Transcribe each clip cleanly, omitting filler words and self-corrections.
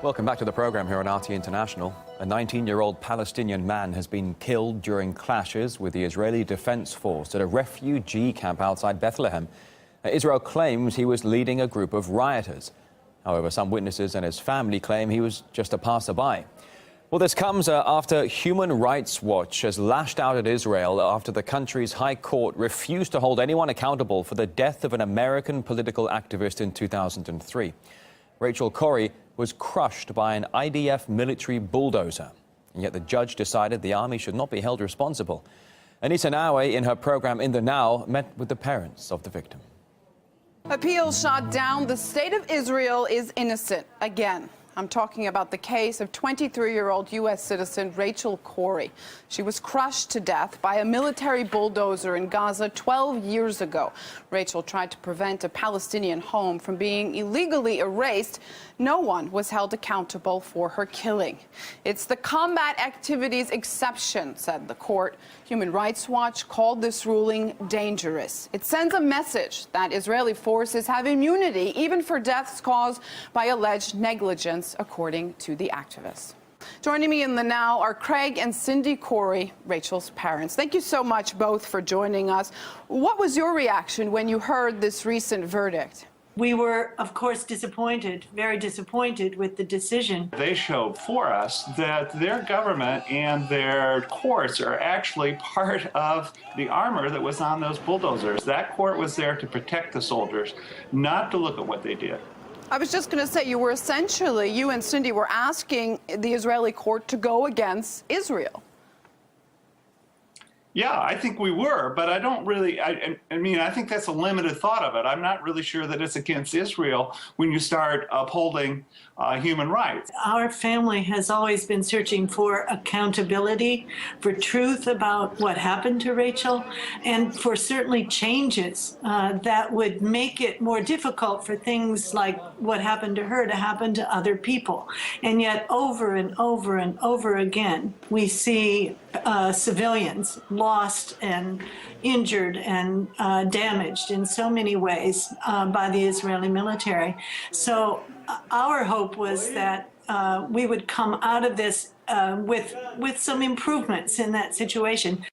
Welcome back to the program here on RT International. A 19-year-old Palestinian man has been killed during clashes with the Israeli Defense Force at a refugee camp outside Bethlehem. Israel claims he was leading a group of rioters. However, some witnesses and his family claim he was just a passerby. Well, this comes after Human Rights Watch has lashed out at Israel after the country's high court refused to hold anyone accountable for the death of an American political activist in 2003. Rachel Corrie was crushed by an IDF military bulldozer, and yet the judge decided the army should not be held responsible. Anita Nawe, in her program In the Now, met with the parents of the victim. Appeal shot down. The state of Israel is innocent again. I'm talking about the case of 23-year-old U.S. citizen Rachel Corrie. She was crushed to death by a military bulldozer in Gaza 12 years ago. Rachel tried to prevent a Palestinian home from being illegally erased. No one was held accountable for her killing. It's the combat activities exception, said the court. Human Rights Watch called this ruling dangerous. It sends a message that Israeli forces have immunity even for deaths caused by alleged negligence, according to the activists. Joining me in the Now are Craig and Cindy Corrie, Rachel's parents. Thank you so much both for joining us. What was your reaction when you heard this recent verdict? We were, of course, disappointed, very disappointed with the decision. They showed for us that their government and their courts are actually part of the armor that was on those bulldozers. That court was there to protect the soldiers, not to look at what they did. I was just going to say, you and Cindy were asking the Israeli court to go against Israel. Yeah, I think we were, but I don't really, I mean, I think that's a limited thought of it. I'm not really sure that it's against Israel when you start upholding human rights. Our family has always been searching for accountability, for truth about what happened to Rachel, and for certainly changes that would make it more difficult for things like what happened to her to happen to other people. And yet over and over and over again, we see civilians lost and injured and damaged in so many ways by the Israeli military. So our hope was that we would come out of this with some improvements in that situation.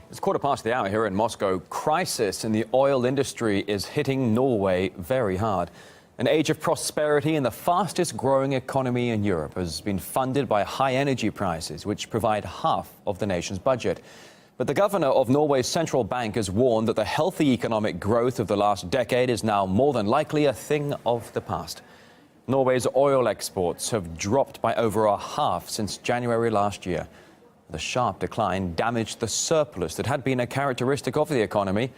It's 1:15 here in Moscow. Crisis in the oil industry is hitting Norway very hard. An age of prosperity and the fastest growing economy in Europe has been funded by high energy prices, which provide half of the nation's budget. But the governor of Norway's central bank has warned that the healthy economic growth of the last decade is now more than likely a thing of the past. Norway's oil exports have dropped by over a half since January last year. The sharp decline damaged the surplus that had been a characteristic of the economy,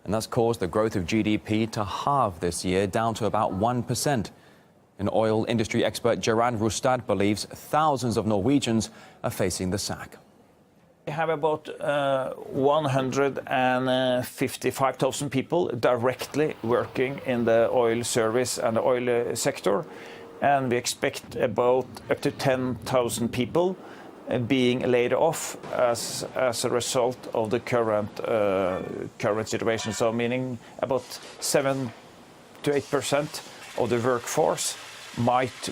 and that's caused the growth of GDP to halve this year, down to about 1%. An oil industry expert, Göran Rustad, believes thousands of Norwegians are facing the sack. We have about 155,000 people directly working in the oil service and the oil sector, and we expect about up to 10,000 people being laid off as a result of the current situation. So meaning about 7 to 8% of the workforce might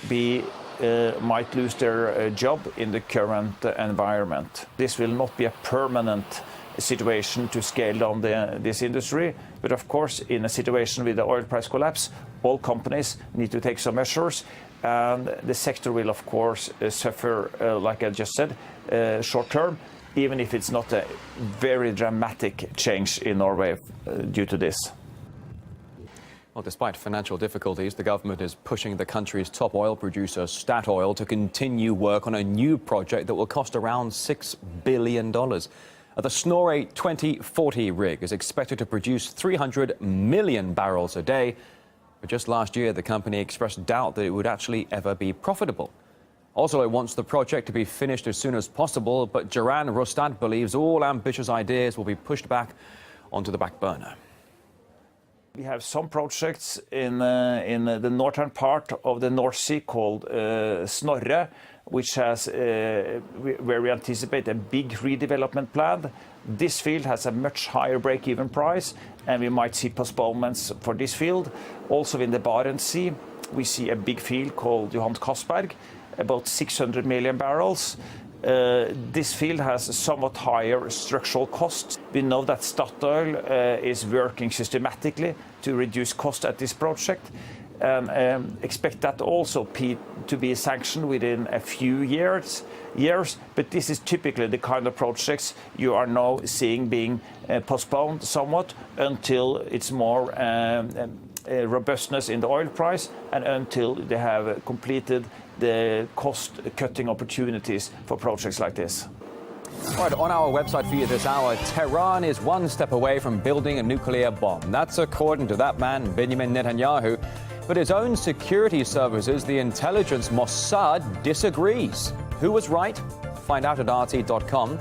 lose their job in the current environment. This will not be a permanent situation to scale down this industry, but of course in a situation with the oil price collapse, all companies need to take some measures. And the sector will, of course, suffer, like I just said, short term, even if it's not a very dramatic change in Norway due to this. Well, despite financial difficulties, the government is pushing the country's top oil producer, Statoil, to continue work on a new project that will cost around $6 billion. The Snorre 2040 rig is expected to produce 300 million barrels a day. But just last year, the company expressed doubt that it would actually ever be profitable. Also, it wants the project to be finished as soon as possible, but Göran Rustad believes all ambitious ideas will be pushed back onto the back burner. We have some projects in the northern part of the North Sea called Snorre, which has where we anticipate a big redevelopment plan. This field has a much higher break-even price, and we might see postponements for this field. Also in the Barents Sea, we see a big field called Johan Castberg, about 600 million barrels. This field has a somewhat higher structural costs. We know that Statoil is working systematically to reduce cost at this project, and expect that also to be sanctioned within a few years. But this is typically the kind of projects you are now seeing being postponed somewhat until it's more robustness in the oil price and until they have completed the cost-cutting opportunities for projects like this. All right, on our website for you this hour, Tehran is one step away from building a nuclear bomb. That's according to that man, Benjamin Netanyahu. But his own security services, the intelligence Mossad, disagrees. Who was right? Find out at RT.com.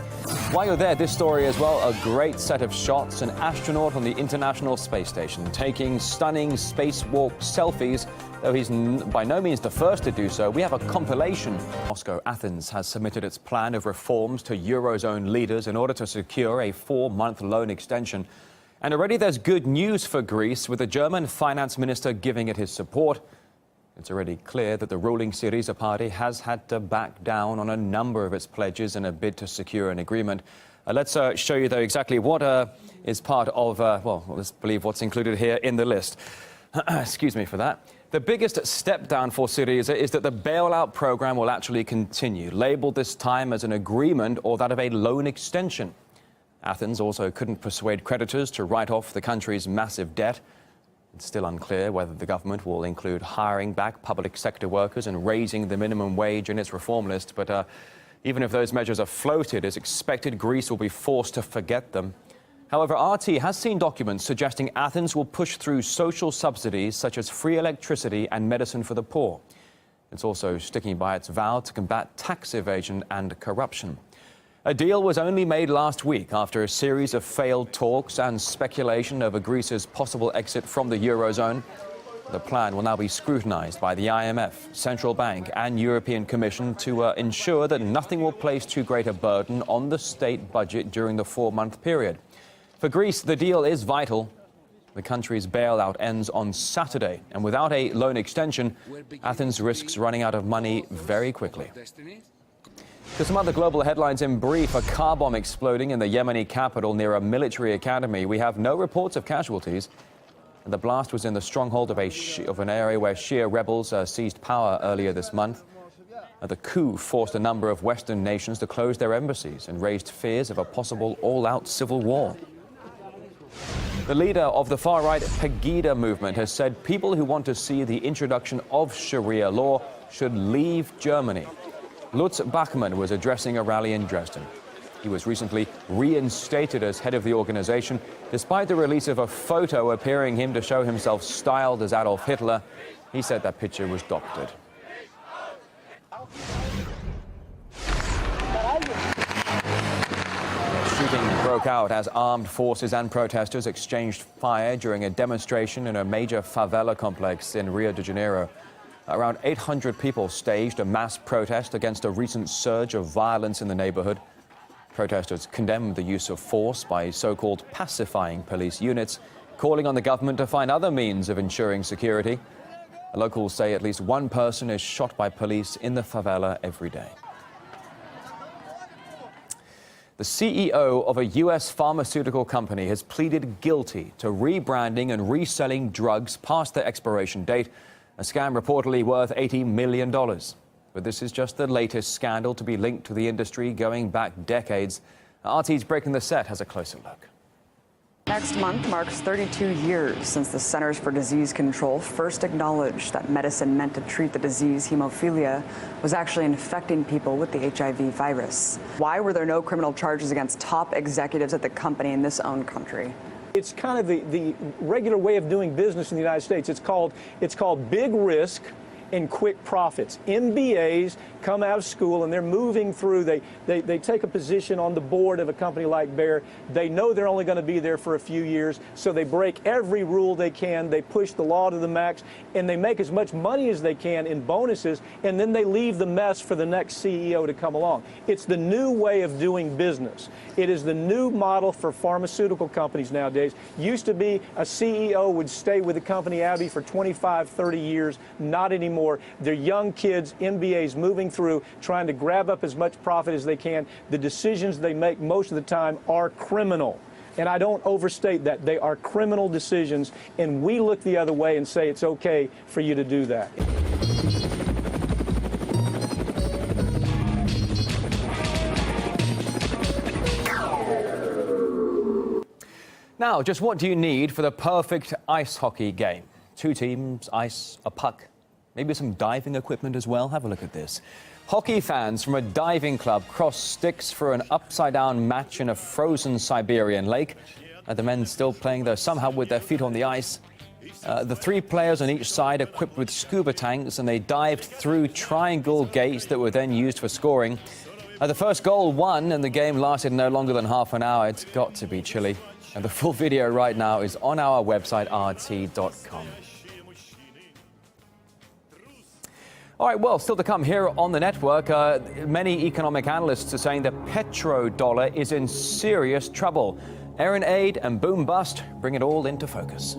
While you're there, this story as well, a great set of shots. An astronaut on the International Space Station taking stunning spacewalk selfies, though he's by no means the first to do so. We have a compilation. Moscow, Athens has submitted its plan of reforms to Eurozone leaders in order to secure a 4-month loan extension. And already there's good news for Greece, with the German finance minister giving it his support. It's already clear that the ruling Syriza party has had to back down on a number of its pledges in a bid to secure an agreement. Let's show you, though, exactly what is part of, well, let's believe what's included here in the list. Excuse me for that. The biggest step down for Syriza is that the bailout program will actually continue, labelled this time as an agreement or that of a loan extension. Athens also couldn't persuade creditors to write off the country's massive debt. It's still unclear whether the government will include hiring back public sector workers and raising the minimum wage in its reform list. But even if those measures are floated, it's expected Greece will be forced to forget them. However, RT has seen documents suggesting Athens will push through social subsidies such as free electricity and medicine for the poor. It's also sticking by its vow to combat tax evasion and corruption. A deal was only made last week after a series of failed talks and speculation over Greece's possible exit from the Eurozone. The plan will now be scrutinised by the IMF, Central Bank and European Commission to ensure that nothing will place too great a burden on the state budget during the 4-month period. For Greece, the deal is vital. The country's bailout ends on Saturday, and without a loan extension, Athens risks running out of money very quickly. To some other global headlines in brief, a car bomb exploding in the Yemeni capital near a military academy. We have no reports of casualties. The blast was in the stronghold of an area where Shia rebels seized power earlier this month. The coup forced a number of Western nations to close their embassies and raised fears of a possible all-out civil war. The leader of the far-right Pegida movement has said people who want to see the introduction of Sharia law should leave Germany. Lutz Bachmann was addressing a rally in Dresden. He was recently reinstated as head of the organization, despite the release of a photo appearing him to show himself styled as Adolf Hitler. He said that picture was doctored. Shooting broke out as armed forces and protesters exchanged fire during a demonstration in a major favela complex in Rio de Janeiro. Around 800 people staged a mass protest against a recent surge of violence in the neighborhood. Protesters condemned the use of force by so-called pacifying police units, calling on the government to find other means of ensuring security. Locals say at least one person is shot by police in the favela every day. The CEO of a U.S. pharmaceutical company has pleaded guilty to rebranding and reselling drugs past their expiration date, a scam reportedly worth $80 million. But this is just the latest scandal to be linked to the industry going back decades. RT's Breaking the Set has a closer look. Next month marks 32 years since the Centers for Disease Control first acknowledged that medicine meant to treat the disease hemophilia was actually infecting people with the HIV virus. Why were there no criminal charges against top executives at the company in this own country? It's kind of the regular way of doing business in the United States. It's called big risk and quick profits. MBAs come out of school and they're moving through. They take a position on the board of a company like Bayer. They know they're only going to be there for a few years, so they break every rule they can. They push the law to the max, and they make as much money as they can in bonuses, and then they leave the mess for the next CEO to come along. It's the new way of doing business. It is the new model for pharmaceutical companies nowadays. Used to be a CEO would stay with the company Abbey for 25, 30 years. Not anymore. They're young kids, MBAs, moving through, trying to grab up as much profit as they can. The decisions they make most of the time are criminal. And I don't overstate that. They are criminal decisions, and we look the other way and say it's okay for you to do that. Now, just what do you need for the perfect ice hockey game? 2 teams, ice, a puck, maybe some diving equipment as well. Have a look at this. Hockey fans from a diving club cross sticks for an upside-down match in a frozen Siberian lake. The men still playing, though, somehow with their feet on the ice. The 3 players on each side equipped with scuba tanks, and they dived through triangle gates that were then used for scoring. The first goal won, and the game lasted no longer than half an hour. It's got to be chilly. And the full video right now is on our website, rt.com. All right, well, still to come here on the network, many economic analysts are saying the petrodollar is in serious trouble. Air and aid and boom bust bring it all into focus.